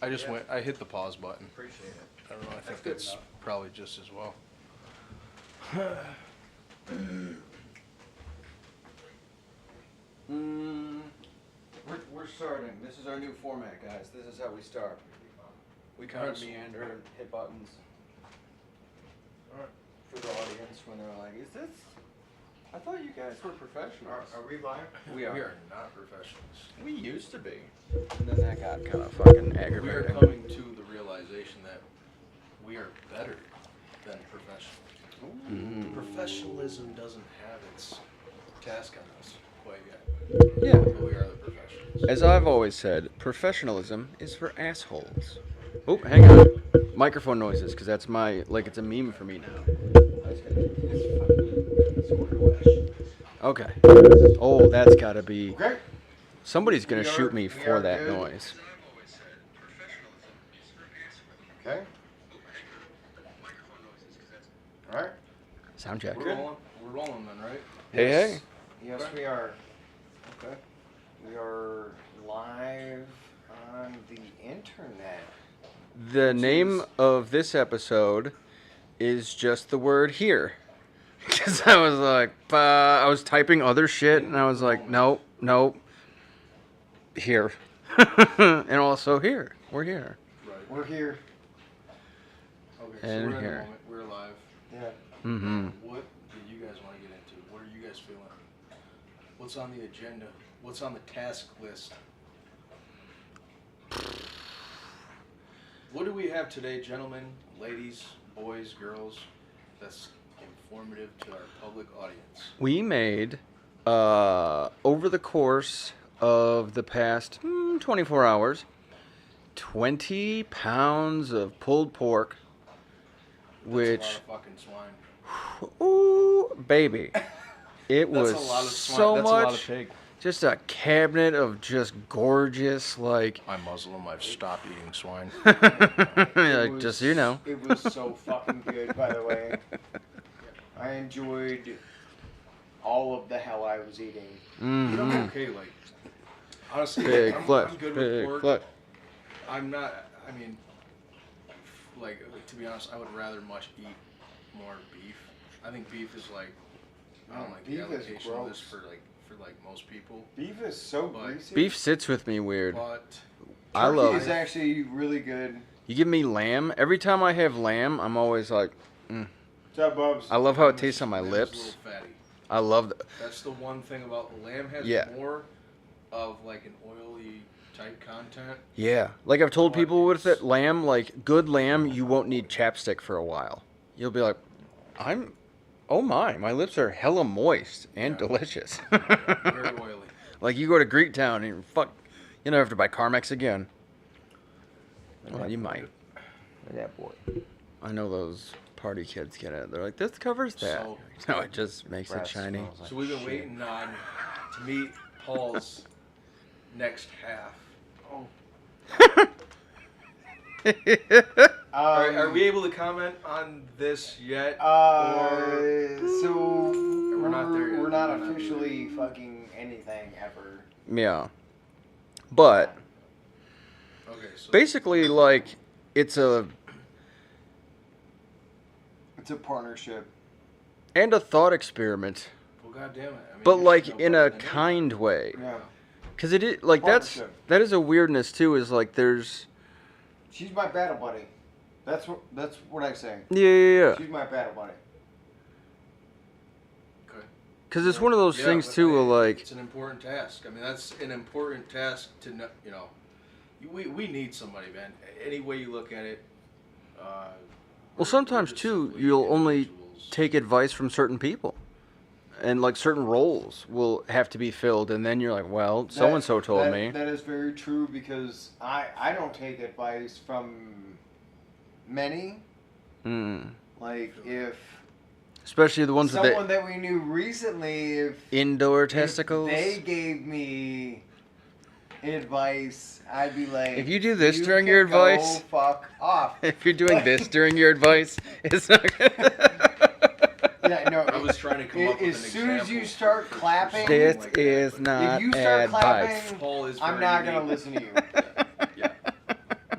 I hit the pause button. Appreciate it. I don't know. I think that's probably just as well. We're starting. This is our new format, guys. This is how we start. We kind of meander and hit buttons. Alright. For the audience when they're like, is this? I thought you guys were professionals. Are we live? We are. We are not professionals. We used to be. And then that got kind of fucking We are aggravating. coming to the realization that we are better than professionals. Mm. Professionalism doesn't have its task on us quite yet. Yeah. But we are the professionals. As I've always said, professionalism is for assholes. Oh, hang on. Microphone noises, because that's my, like, it's a meme for me now. Okay. Oh, that's gotta be. Okay. Somebody's gonna shoot me for that good. noise. Okay. All right. Sound check. We're rolling then, right? Hey, hey. Yes, we are. Okay. We are live on the internet. The name of this episode is just the word here. Because I was like, I was typing other shit, and I was like, nope. Here. And also here. We're here. Right. We're here. Okay, And so we're in here. the moment. We're live. Yeah. Mm-hmm. What do you guys want to get into? What are you guys feeling? What's on the agenda? What's on the task list? What do we have today, gentlemen, ladies, boys, girls, that's informative to our public audience? We made, over the course of the past 24 hours, 20 pounds of pulled pork, which, That's a lot of fucking swine. ooh, baby, it That's was a lot of swine. so That's a lot of much, pig. just a cabinet of just gorgeous, like, I'm Muslim. I've stopped eating swine. like just so you know. It was so fucking good, by the way. I enjoyed all of the hell I was eating. You know, I'm Mhm. okay. Like, honestly, Big I'm flesh, good with big pork. flesh. I'm not. I mean, like to be honest, I would rather much eat more beef. I think beef is like, I don't like the Beef is allocation of this gross. for like most people. Beef is so But- greasy. Beef sits with me weird. But I Turkey love is actually really good. You give me lamb. Every time I have lamb, I'm always like, What's up, Bubs? I love how it lamb tastes is- on my lamb is lips. a little fatty. I love the, That's the one thing about lamb has Yeah. more of like an oily type content. yeah. Like I've told But people with it's- it, lamb, like good lamb, you won't need chapstick for a while. You'll be like, oh my lips are hella moist and Yeah. delicious. Very oily. Like you go to Greek Town and you never have to buy Carmex again. Well, you might. Yeah, boy. I know those party kids get it. They're like, this covers that. So- No, it just makes it Breath shiny. smells like So we've been shit. waiting on to meet Paul's next half. Are we able to comment on this yet? So We're not there yet. We're not We're not officially fucking anything ever. Yeah. But Okay, so basically, like, it's a partnership. and a thought experiment, well, goddamn it. I mean, but you like should know in better a than kind way. Yeah. Cause it is like Partnership. that is a weirdness too. Is like there's She's my battle buddy. That's what I say. yeah. She's my battle buddy. Okay. Cause it's one of those Yeah, things but too. hey, Of like it's an important task. I mean, that's an important task to know. You know, we need somebody, man. Any way you look at it. well, sometimes too you'll only take advice from certain people, and like certain roles will have to be filled, and then you're like, well, so and so told me. That is very true because I don't take advice from many. Mm. Like if Especially the ones with someone the that we knew recently, if indoor testicles. if they gave me advice, I'd be like, If you do this during can your go advice- fuck off. If you're doing this during your advice, it's not Yeah, no. I was trying to come up with As an soon as you example start for clapping, something This like that, is but not if you start advice. clapping, Paul is I'm very not gonna unique. listen to you. Yeah.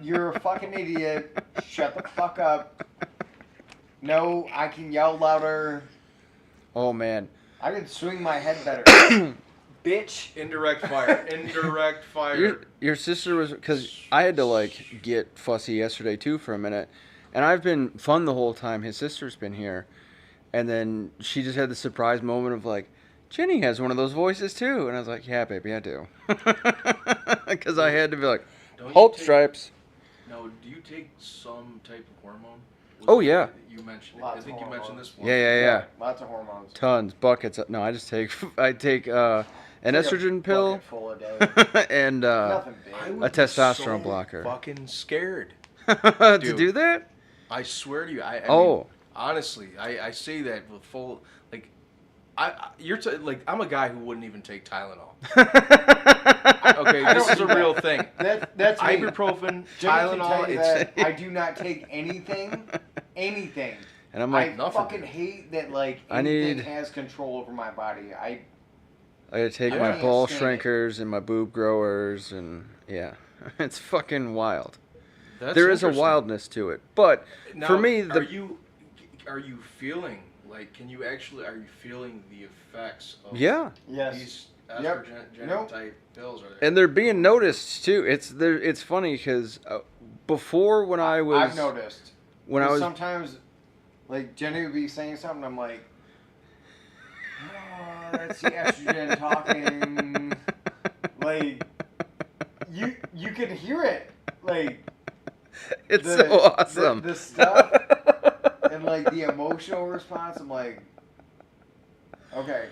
You're a fucking idiot. Shut the fuck up. No, I can yell louder. Oh man. I can swing my head better. Bitch. Indirect fire. Indirect fire. Your sister was, because I had to like get fussy yesterday too for a minute, and I've been fun the whole time. His sister's been here, and then she just had the surprise moment of like, Jenny has one of those voices too, and I was like, yeah, baby, I do, because I had to be like, hope stripes. No, do you take some type of hormone? Oh, yeah. You mentioned it. Lots I think of you mentioned hormones. this one. Yeah. Lots of hormones. Tons, buckets. No, I just take an It's like a estrogen pill bucket full a day. and Nothing I big. would a be testosterone so blocker. Fucking scared. To Dude. do that? I swear to you. I Oh. mean, honestly, I say that with full like. Like I'm a guy who wouldn't even take Tylenol. Okay, I this don't is a do real that. thing. That's me. Ibuprofen, Jenny can Tylenol. tell you It's that I do not take anything. And I'm I like, nothing. fucking hate that like I anything need- has control over my body. I gotta take I my can't ball stand it. shrinkers and my boob growers, and yeah, it's fucking wild. that's There is a interesting. wildness to it, but Now, for me, are you feeling like? Are you feeling the effects of yeah, Yes. these Yep. estrogen Nope. type pills? and they're being noticed too. It's funny because before when I was I've noticed. when I was sometimes, like Jenny would be saying something, I'm like, oh, that's the estrogen talking. Like, you can hear it, like it's so awesome. The stuff and like the emotional response. I'm like, okay.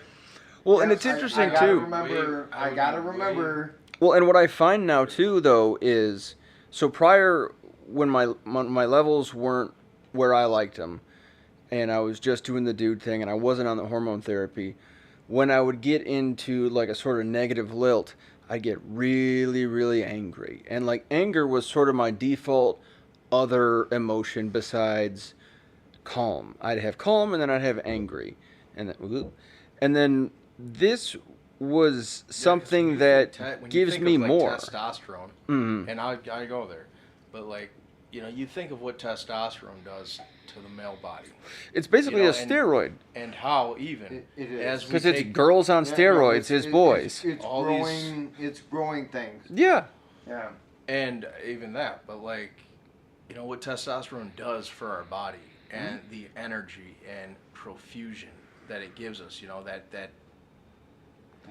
Well, and Yes, it's interesting I gotta too. Remember, I I would gotta be remember. Well, and what I find now too, though, is so prior when my levels weren't where I liked them, and I was just doing the dude thing, and I wasn't on the hormone therapy. When I would get into like a sort of negative lilt, I'd get really, really angry, and like anger was sort of my default other emotion besides calm. I'd have calm, and then I'd have angry, and then this was something that gives me more. Testosterone, Mhm. and I go there, but like you think of what testosterone does to the male body, It's basically You know, a steroid and how even It is. as we because it's take- girls on Yeah, no, steroids it's- is it- boys. It's All growing. It's growing things. Yeah, Yeah. and even that, but like what testosterone does for our body and the energy and profusion that it gives us, that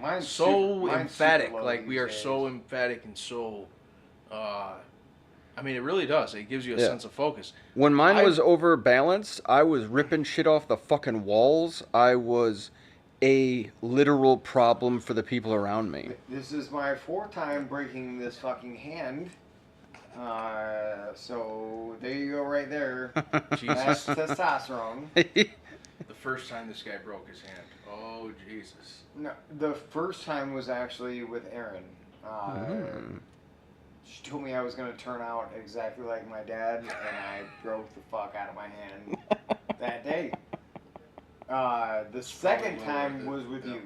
Mine's so mine's emphatic, super low like we these are days. so emphatic and so I mean it really does, it gives you a Yeah. sense of focus. when mine I- was overbalanced, I was ripping shit off the fucking walls. I was a literal problem for the people around me. This is my fourth time breaking this fucking hand. So there you go, right there. That's Jesus. testosterone. The first time this guy broke his hand, oh Jesus. No, the first time was actually with Erin. Mm. She told me I was gonna turn out exactly like my dad, and I broke the fuck out of my hand that day. The second Probably time worth it. was with Yeah. you,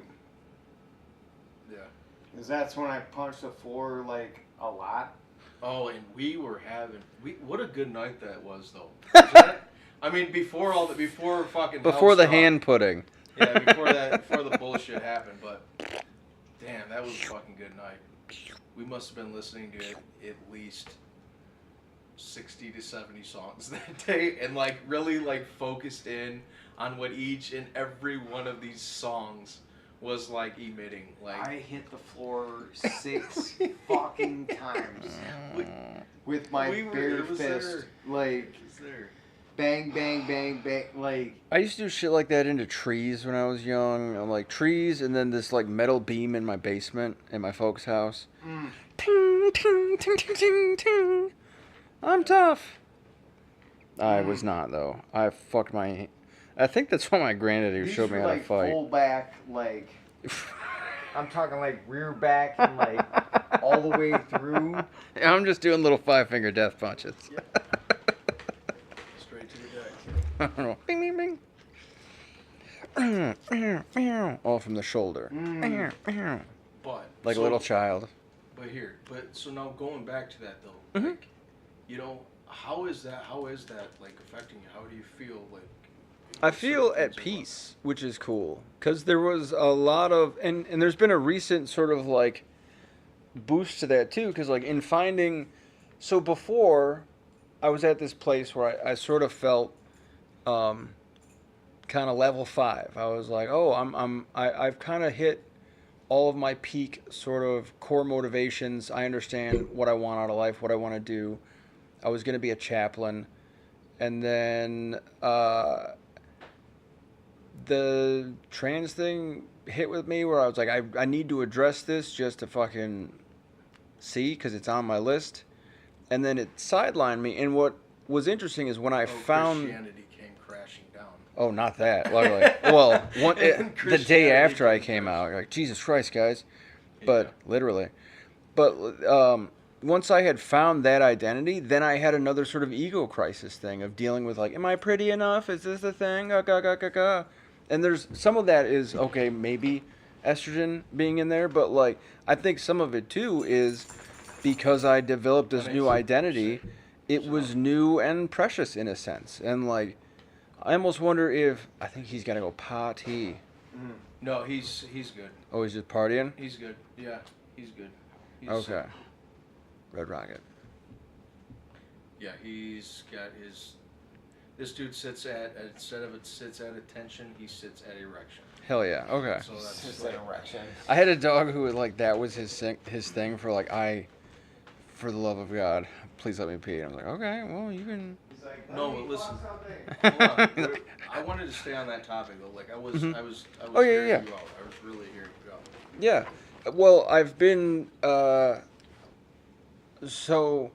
Yeah. cause that's when I punched the floor like a lot. Oh, and we were having what a good night that was though. Wasn't it? I mean before fucking Before the hell struck. hand pudding. Yeah, before the bullshit happened, but damn, that was a fucking good night. We must have been listening to at least 60 to 70 songs that day and like really like focused in on what each and every one of these songs was like emitting. Like I hit the floor 6 fucking times with my bare it was fist, there. like It was there. bang, bang, bang, bang, like. I used to do shit like that into trees when I was young. Like trees, and then this like metal beam in my basement in my folks' house. Mm. Ting, ting, ting, ting, ting, ting. I'm tough. I was not though. I fucked my. I think that's why my granddaddy These showed me were how like to fight. full back, like I'm talking like rear back and like all the way through. I'm just doing little 5-finger death punches. Straight to the deck. I don't know. Bing, bing, bing. All from the shoulder. Mm. But Like so- a little child. But so now going back to that though, Mhm. like You know, how is that like affecting you? How do you feel like? I with feel certain at things peace, which is cool, because there was a lot of, and there's been a recent sort of like boost to that too, because like in finding, so before I was at this place where I sort of felt um, kind of level 5. I was like, oh, I've kind of hit all of my peak sort of core motivations. I understand what I want out of life, what I want to do. I was going to be a chaplain, and then the trans thing hit with me where I was like, I need to address this just to fucking see because it's on my list. And then it sidelined me. And what was interesting is when I found. Christianity came crashing down. Oh, not that. Luckily. Well, the day after I came crashing. out, like, Jesus Christ, guys. But Yeah. literally. But once I had found that identity, then I had another sort of ego crisis thing of dealing with, like, am I pretty enough? Is this the thing? And there's some of that is, okay, maybe estrogen being in there. But, like, I think some of it, too, is because I developed this new identity, it was new and precious in a sense. And, like, I almost wonder if I think he's gonna go party. No, he's good. Oh, he's just partying. He's good. Yeah, he's good. He's, Okay. Red Rocket. Yeah, he's got his. This dude sits at instead of it sits at attention, he sits at erection. Hell yeah. Okay. So that's Just like, an erection. I had a dog who like that was his thing for like for the love of God, please let me pee. And I was like, okay, well you can. He's like, No, "Let me but listen. fuck something." hold on. I wanted to stay on that topic though. Like I was Oh, yeah, hearing yeah. you out. I was really hearing you out. Yeah. Well, I've been so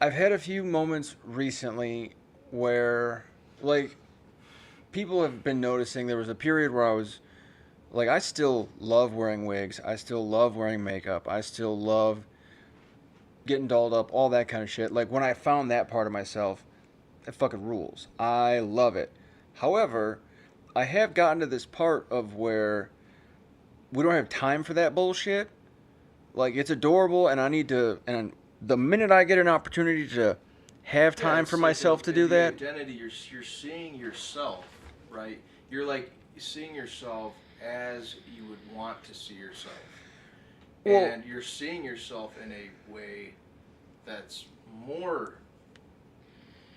I've had a few moments recently where like people have been noticing there was a period where I was like I still love wearing wigs, I still love wearing makeup, I still love getting dolled up, all that kind of shit. Like when I found that part of myself, it fucking rules. I love it. However, I have gotten to this part of where we don't have time for that bullshit. Like it's adorable, and I need to. And the minute I get an opportunity to have time it's for like myself to do the that, identity, you're seeing yourself, right? You're like seeing yourself as you would want to see yourself. Well- And you're seeing yourself in a way that's more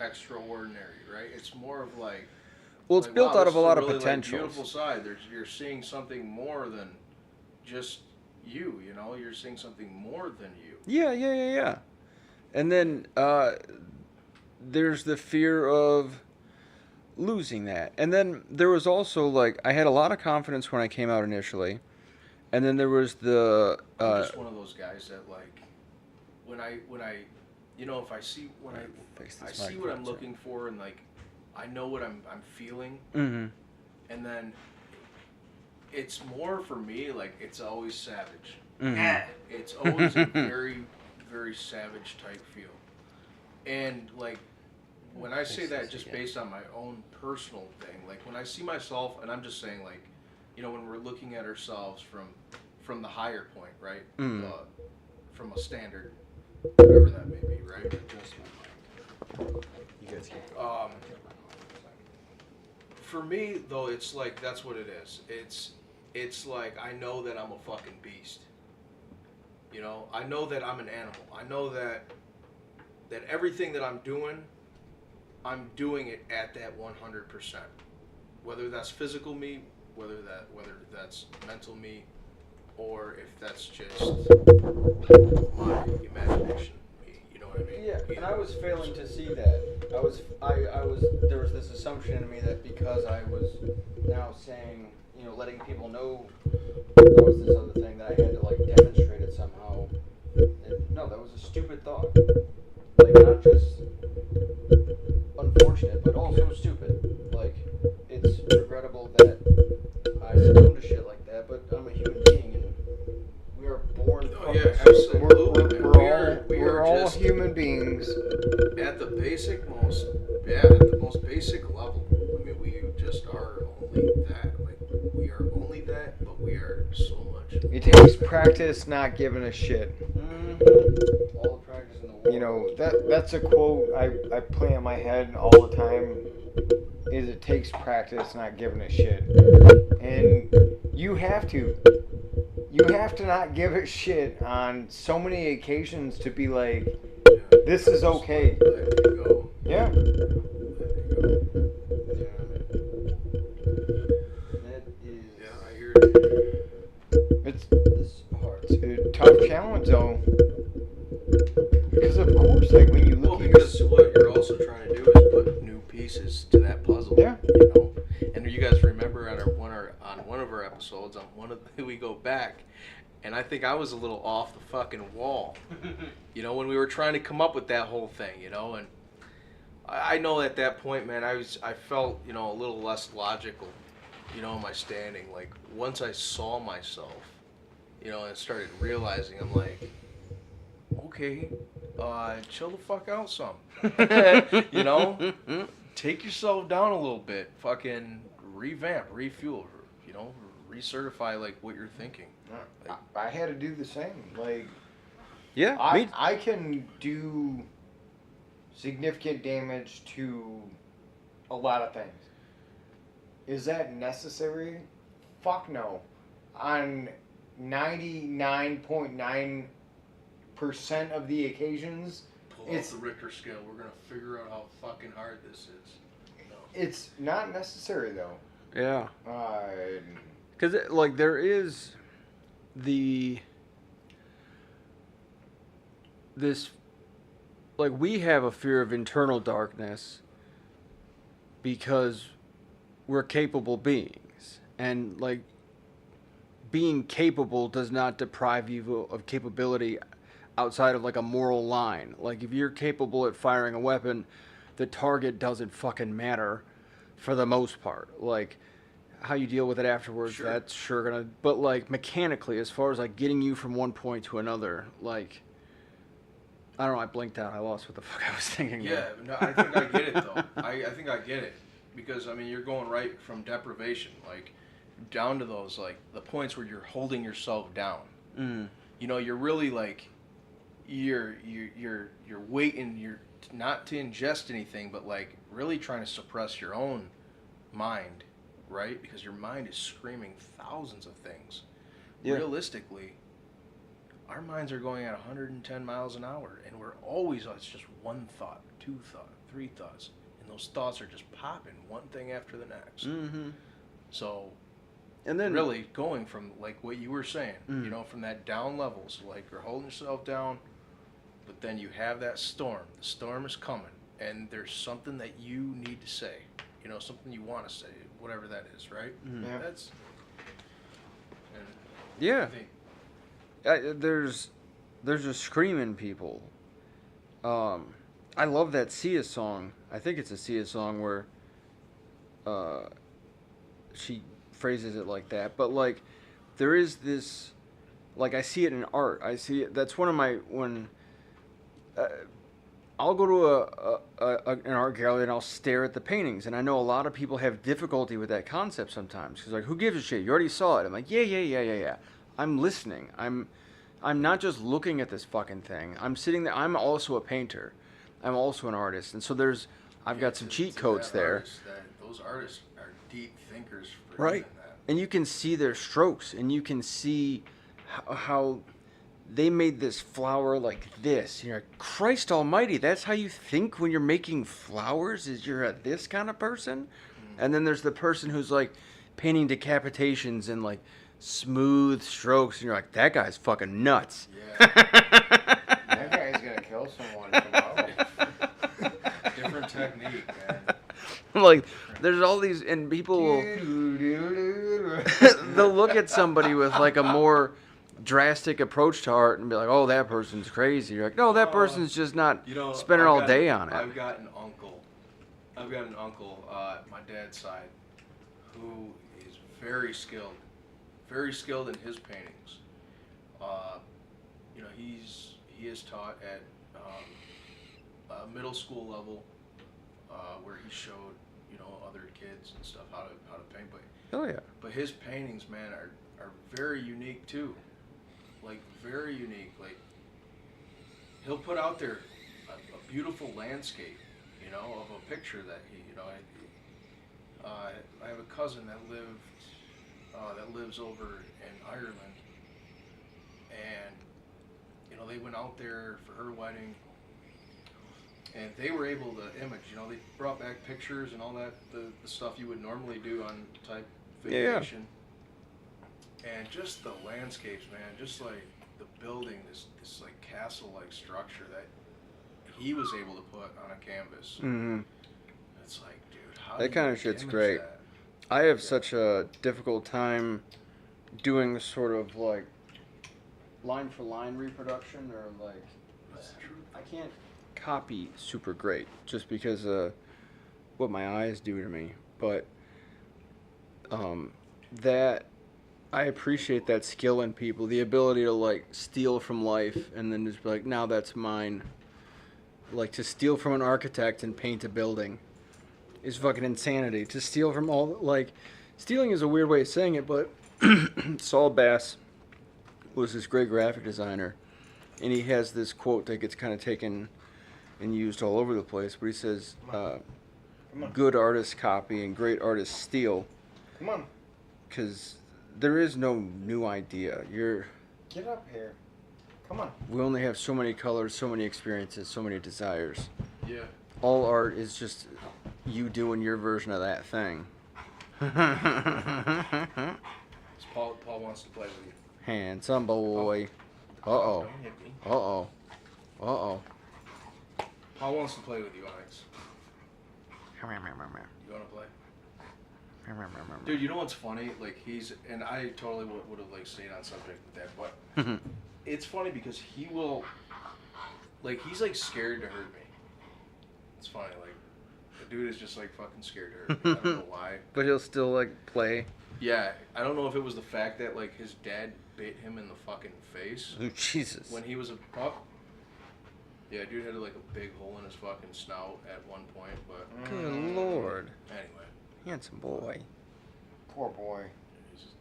extraordinary, right? It's more of like well, it's like, built wow, out this of a is lot of really, like, potentials. beautiful side. You're seeing something more than just you. You know, you're seeing something more than you. Yeah. And then there's the fear of losing that. And then there was also like I had a lot of confidence when I came out initially, and then there was the I'm just one of those guys that like when I you know if I see when Fix I this see what microphone, I'm sorry. looking for and like I know what I'm feeling, Mm-hmm. and then it's more for me like it's always savage. Mm-hmm. It's always a very very savage type feel, and like when I say that just based on my own personal thing, like when I see myself and I'm just saying like, you know, when we're looking at ourselves from the higher point, right? Mm. From a standard, whatever that may be, right? You guys keep For me though, it's like that's what it is. It's like I know that I'm a fucking beast. You know, I know that I'm an animal. I know that everything that I'm doing it at that 100%. Whether that's physical me, whether that's mental me, or if that's just my imagination me. You know what I mean? Yeah, and I Either was way. failing to see that. I was there was this assumption in me that because I was now saying, you know, letting people know that was this other thing that I had to like demonstrate it somehow. And no, that was a stupid thought. Like not just unfortunate, but also stupid. Like it's regrettable that I succumb to shit like that, but I'm a human being and we are born. Oh, yeah, fucking- absolutely. We're all just human beings. at the most basic level. I mean, we just are only that. Like we are only that, but we are so much. It takes practice not giving a shit. Mhm. All the practice in the you know, that's a quote I play in my head all the time. Is it takes practice, not giving a shit, and you have to. You have to not give a shit on so many occasions to be like, this is okay. Let it go. Yeah. Let it go. That is. Yeah, I hear it. It's This hard. a tough challenge though. Because of course, like when you Well, look because what you're also trying to do is put new pieces to that puzzle. Yeah. You know, and you guys remember on one of our episodes, we go back, and I think I was a little off the fucking wall. You know, when we were trying to come up with that whole thing. You know, and I know at that point, man, I felt, you know, a little less logical. You know, in my standing. Like once I saw myself, you know, and started realizing, I'm like, okay, chill the fuck out some. You know, take yourself down a little bit. Fucking revamp, refuel. You know, recertify like what you're thinking. I had to do the same. Like Yeah, I can do significant damage to a lot of things. Is that necessary? Fuck no. On 99.9% of the occasions, Pull It's- out the Richter scale. We're gonna figure out how fucking hard this is. No. it's not necessary though. yeah. Uh, Because, like, there is this, like, we have a fear of internal darkness because we're capable beings. And, like, being capable does not deprive you of capability outside of, like, a moral line. Like, if you're capable at firing a weapon, the target doesn't fucking matter for the most part. Like, how you deal with it afterwards, Sure. that's sure gonna. But like mechanically, as far as like getting you from one point to another, like I don't know, I blinked out. I lost what the fuck I was thinking. Yeah, there. no, I think I get it though. I think I get it because I mean you're going right from deprivation, like down to those like the points where you're holding yourself down. Mm. You know, you're really like you're waiting. You're not to ingest anything, but like really trying to suppress your own mind, right? Because your mind is screaming thousands of things. Yeah. Realistically, our minds are going at 110 miles an hour, and we're always, it's just one thought, two thoughts, three thoughts, and those thoughts are just popping, one thing after the next. Mm-hmm. So, And then really going from, like what you were saying, Mm. you know, from that down level, so like you're holding yourself down, but then you have that storm. The storm is coming, and there's something that you need to say, you know, something you want to say, whatever that is, right? Mm. Yeah. That's, and yeah, I think, there's just screaming people. I love that Sia song. I think it's a Sia song where she phrases it like that. But like there is this, like I see it in art. I see it. That's one of my when. I'll go to an art gallery and I'll stare at the paintings, and I know a lot of people have difficulty with that concept sometimes. Because like, who gives a shit? You already saw it. I'm like, yeah. I'm listening. I'm not just looking at this fucking thing. I'm sitting there. I'm also a painter. I'm also an artist, and so I've got some cheat codes there. Those artists are deep thinkers for Right. even that. And you can see their strokes, and you can see how they made this flower like this. You're like, Christ almighty, that's how you think when you're making flowers? Is you're this kind of person? Mm-hmm. And then there's the person who's like painting decapitations and like smooth strokes, and you're like, that guy's fucking nuts. Yeah. that guy's gonna kill someone tomorrow. Different technique, man. Like, there's all these, and people will, they'll look at somebody with like a more drastic approach to art and be like, oh, that person's crazy. You're like, no, that person's just not You know, spending all day on it. I've got an uncle, my dad's side, who is very skilled in his paintings. You know, he is taught at middle school level, where he showed, you know, other kids and stuff how to paint. Oh yeah. But his paintings, man, are very unique too. Like very unique. Like he'll put out there a beautiful landscape, you know, of a picture that he, you know, I have a cousin that lives over in Ireland, and you know they went out there for her wedding, and they were able to image. You know, they brought back pictures and all that, the stuff you would normally do on type vacation, and just the landscapes, man, just like the building, this like castle-like structure that he was able to put on a canvas. Mm-hmm. It's like, dude, how That do kind you of shit's image great. that? I have such a difficult time doing sort of like line for line reproduction, or like I can't copy super great just because of what my eyes do to me. But that I appreciate that skill in people, the ability to like steal from life and then just be like, now that's mine. Like to steal from an architect and paint a building is fucking insanity. To steal from all, like, stealing is a weird way of saying it, but Saul Bass was this great graphic designer, and he has this quote that gets kind of taken and used all over the place, but he says, good artists copy and great artists steal. Come on. Because there is no new idea. Get up here. Come on. We only have so many colors, so many experiences, so many desires. Yeah. All art is just you doing your version of that thing. Paul wants to play with you. Handsome boy. Uh-oh. Don't hit me. Uh-oh. Uh-oh. Paul wants to play with you, Onyx. You want to play? Dude, you know what's funny? Like, and I totally would have, like, stayed on subject with that, but it's funny because he will, like, he's, like, scared to hurt me. It's funny, like, the dude is just, like, fucking scared to hurt me. I don't know why. But he'll still, like, play. Yeah, I don't know if it was the fact that, like, his dad bit him in the fucking face. Oh, Jesus. When he was a pup. Yeah, dude had, like, a big hole in his fucking snout at one point, but... Good Lord. Anyway. Handsome boy. Poor boy. He's just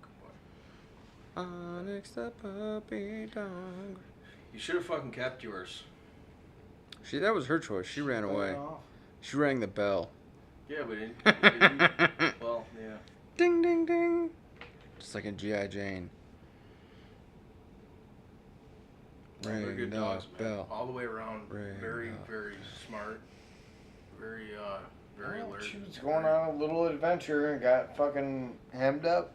a good boy. Onyx the puppy dog. You should have fucking kept yours. That was her choice. She ran away. She rang the bell. Yeah, but well, yeah. Ding, ding, ding. Just like in G.I. Jane. They're Ring good the dogs, man. bell. All the way around. Ring Very, the- very smart. Very alert. She was going on a little adventure and got fucking hemmed up.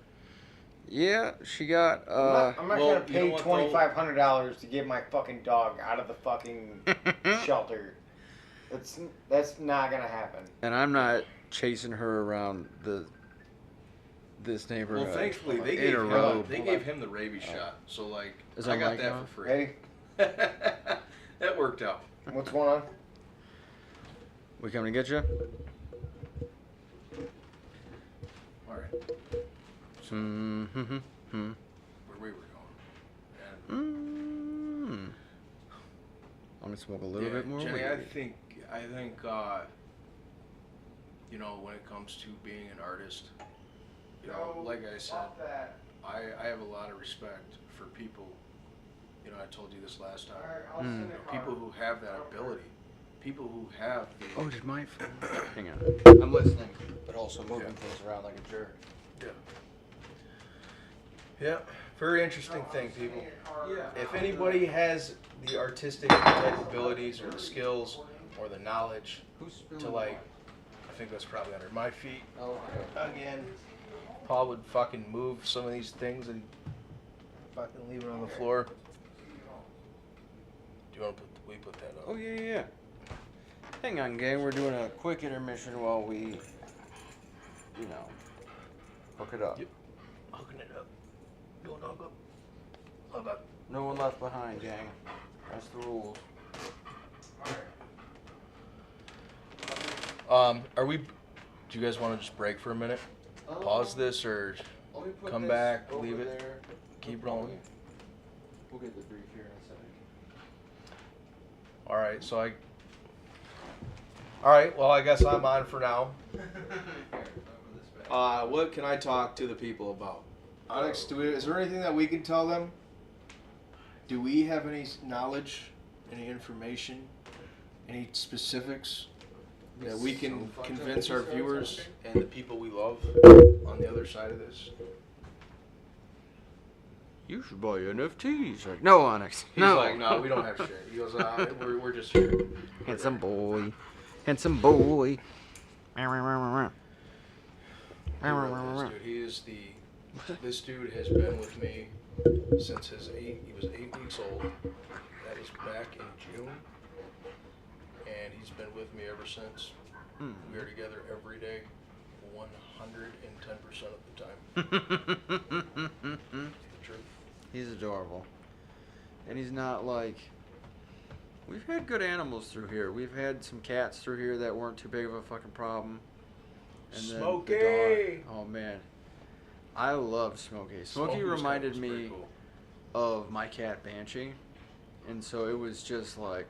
Yeah, she got, I'm not well, gonna pay you know what, though? $2,500 to get my fucking dog out of the fucking shelter. That's not gonna happen. and I'm not chasing her around this neighborhood. Well, thankfully, they gave him the rabies shot. So, like, Is I that got mic that on? for free. Hey, That worked out. what's going on? We coming to get you? All right. Mm-hmm. Where we were going. And, I'm gonna smoke a little bit more Jenny, weed. I think, you know, when it comes to being an artist, you know, like I said, I have a lot of respect for people. You know, I told you this last time. You know, people who have that ability. People who have the... Oh, did my phone? Hang on. I'm listening, but also moving things around like a jerk. Yeah. Yeah. Very interesting thing, people. If anybody has the artistic type abilities or the skills or the knowledge to, like, I think that's probably under my feet. Oh, Again, Paul would fucking move some of these things and fucking leave it on the floor. Do you want to put that up? Oh, yeah. Hang on, gang. We're doing a quick intermission while we, you know, hook it up. Yep. Hooking it up. Doing hook up. Hook up. No one left behind, gang. That's the rules. Do you guys want to just break for a minute? Pause this or come back, leave it, there. keep rolling? We'll get the brief here in a second. Alright, well, I guess I'm on for now. What can I talk to the people about? Onyx, is there anything that we can tell them? Do we have any knowledge any information, any specifics that we can convince our viewers and the people we love on the other side of this? You should buy NFTs. Like, no, Onyx. He's like, no, we don't have shit. He goes, we're just here. Handsome boy. Handsome boy. Dude, he is this dude has been with me since he was 8 weeks old. That was back in June. And he's been with me ever since. We are together every day, 110% of the time. The truth. He's adorable. And he's not like... We've had good animals through here. We've had some cats through here that weren't too big of a fucking problem. And Smokey! then the dog. Oh, man. I love Smokey. Smokey reminded me cool. of my cat Banshee. And so it was just like...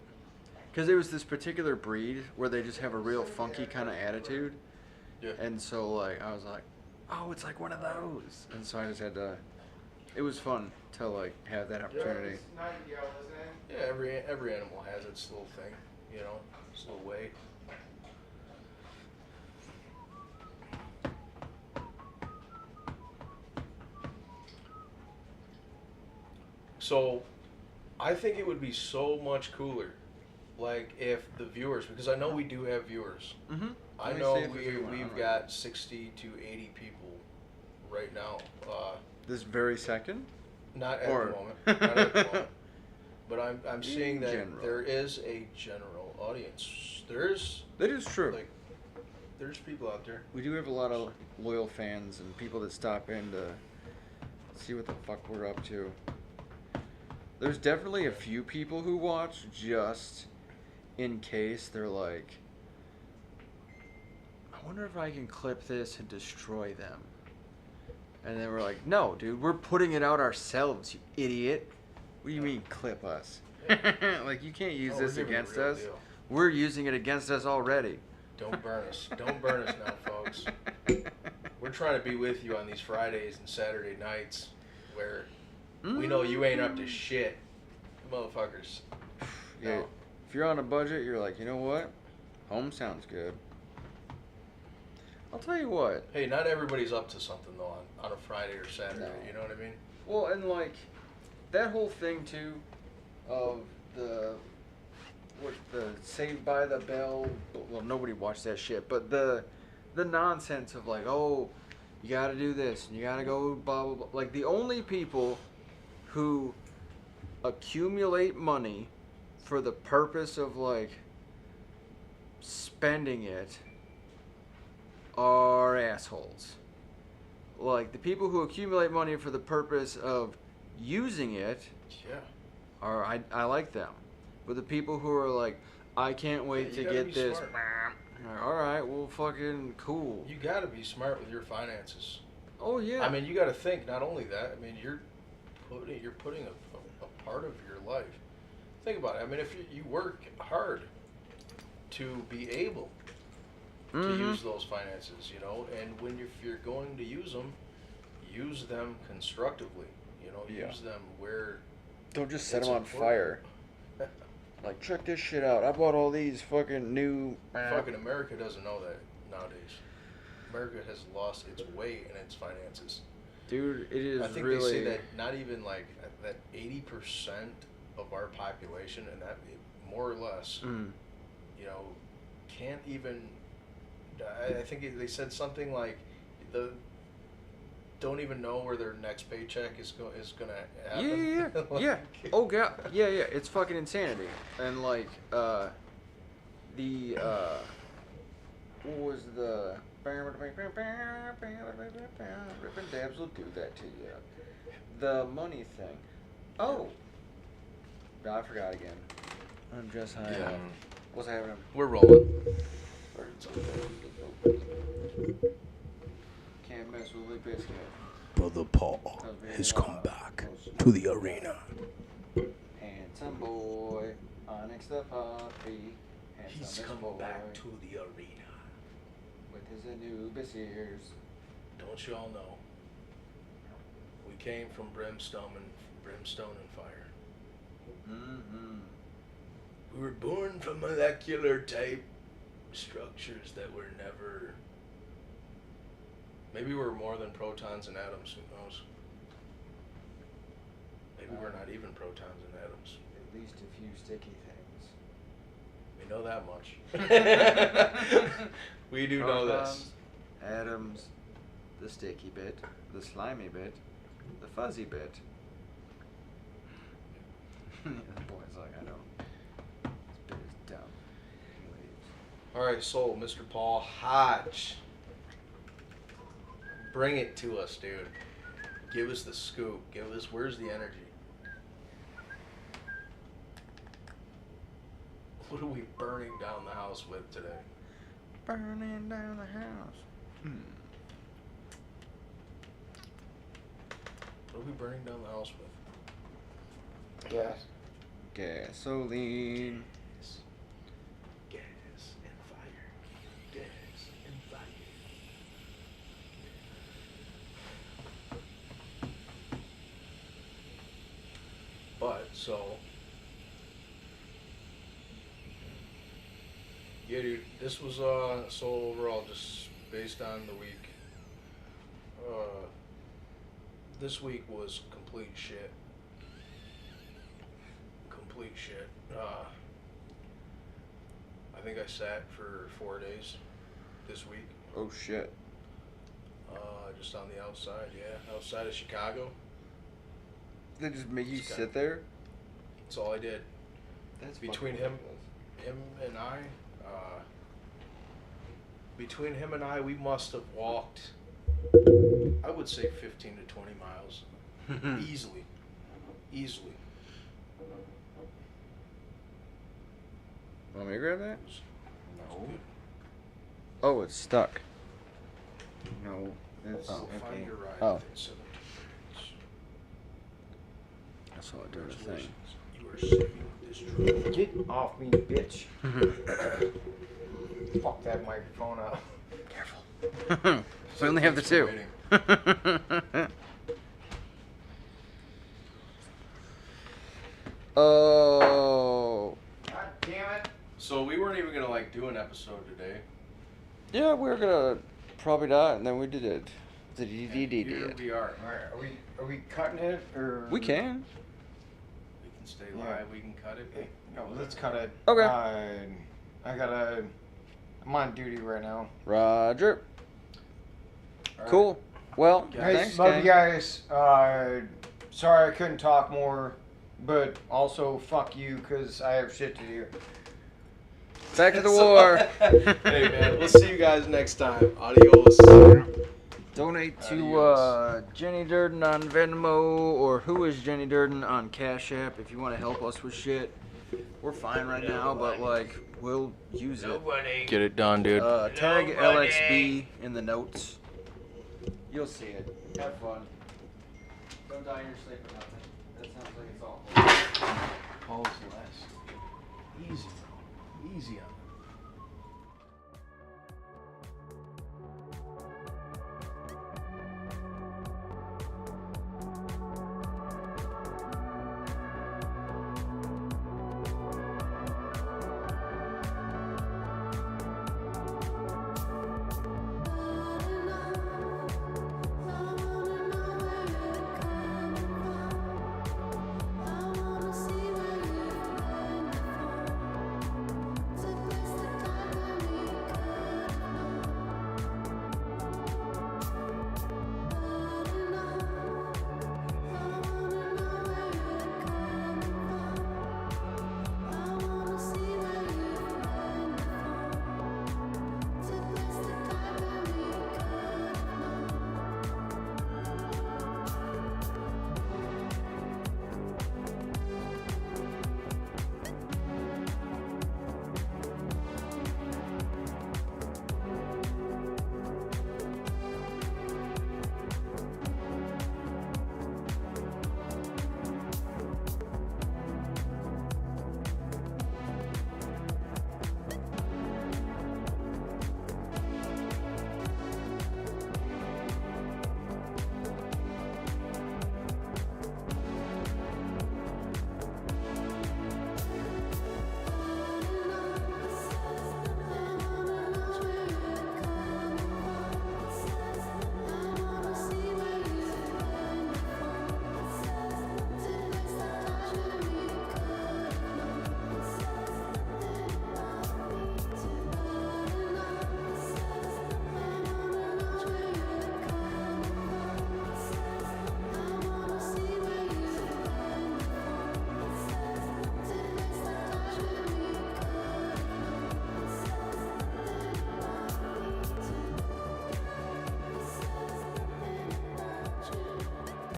Because it was this particular breed where they just have a real funky kind of attitude. Yeah. And so, like, I was like, oh, it's like one of those. And so I just had to... It was fun to, like, have that opportunity. Yeah, every animal has its little thing, you know, its little way. So, I think it would be so much cooler, like, if the viewers, because I know we do have viewers. Mm-hmm. I know we've got 60 to 80 people right now. This very second? Not at the moment. Not at the moment. But I'm seeing that general. there is a general audience. That is true. Like, there's people out there. We do have a lot of loyal fans and people that stop in to see what the fuck we're up to. There's definitely a few people who watch just in case they're like, I wonder if I can clip this and destroy them. And then we're like, no, dude, we're putting it out ourselves, you idiot. What do you mean clip us? Like, you can't use this against us. Deal. We're using it against us already. Don't burn us. Don't burn us now, folks. We're trying to be with you on these Fridays and Saturday nights where we know you ain't up to shit, motherfuckers. Yeah. No. If you're on a budget, you're like, you know what? Home sounds good. I'll tell you what. Hey, not everybody's up to something, though, on a Friday or Saturday. No. You know what I mean? Well, and like, that whole thing, too, of the Saved by the Bell, well, nobody watched that shit, but the nonsense of like, oh, you gotta do this, and you gotta go blah, blah, blah. Like, the only people who accumulate money for the purpose of, like, spending it are assholes. Like, the people who accumulate money for the purpose of using it, Yeah. I like them. But the people who are like, I can't wait to You gotta get be this. smart. All right, well, fucking cool. You gotta be smart with your finances. Oh yeah. I mean, you gotta think. Not only that, I mean, you're putting a part of your life. Think about it. I mean, if you work hard to be able to use those finances, you know, and if you're going to use them constructively. You know, Yeah. use them where. Don't just set it's them on important. fire. Like, check this shit out. I bought all these fucking new. Fucking America doesn't know that nowadays. America has lost its way in its finances. Dude, it is I think really. they say that not even like that 80% of our population, and that more or less, you know, can't even. I think they said something like don't even know where their next paycheck is gonna happen. Yeah. Like, Yeah. Oh god. Yeah. It's fucking insanity. And like, what was the? Rip and dabs will do that to you. The money thing. Oh. No, I forgot again. I'm just high. Yeah. What's happening? We're rolling. Can't mess with Limp Bizkit. Brother Paul has come back to the arena. Handsome boy, Onyx the puppy. He's Handsome come boy back to the arena. with his Anubis ears. Don't you all know? We came from brimstone and fire. Mm-hmm. We were born from molecular type structures that were never. Maybe we're more than protons and atoms. Who knows? Maybe we're not even protons and atoms. At least a few sticky things. We know that much. We do know this. Atoms, the sticky bit, the slimy bit, the fuzzy bit. The boy's like, I know. This bit is dumb. He leaves. All right, so Mr. Paul Hodge, bring it to us, dude. Give us the scoop. Give us, where's the energy? What are we burning down the house with today? Burning down the house. What are we burning down the house with? Gas. Gasoline. Gas and fire. Gas and fire. But, so. Yeah, dude, this was, so overall, just based on the week. This week was complete shit. Complete shit. I think I sat for 4 days this week. Oh shit. Just on the outside, yeah. Outside of Chicago. They just make you It's sit there? That's all I did. That's Between fucking him and I, we must have walked, I would say 15 to 20 miles. Easily. Easily. Want me to grab that? It was good. Oh, it's stuck. No. It's So okay. find your ride Oh. within 17 minutes. That's all I do the thing. Congratulations. You are saving this truck. Get off me, bitch. Fuck that microphone up. Careful. We only have the two. Oh. God damn it. So we weren't even gonna do an episode today. Yeah, we were gonna probably not, and then we did it. The Here did. we are. Alright, are we cutting it or We can. We can stay Yeah. live. We can cut it. No, let's cut it. Okay. I'm on duty right now. Roger. All right. Cool. Well, Guys, thanks, love gang. you guys. Sorry I couldn't talk more, but also fuck you because I have shit to do. Back to the war. Hey man, we'll see you guys next time. Adios. Donate to Adios. Jenny Durden on Venmo, or who is Jenny Durden on Cash App if you want to help us with shit. We're fine right now, but we'll use it. Get it done, dude. Tag LXB in the notes. You'll see it. Have fun. Don't die in your sleep or nothing. That sounds like it's awful. Pause less. Easy, bro. Easy on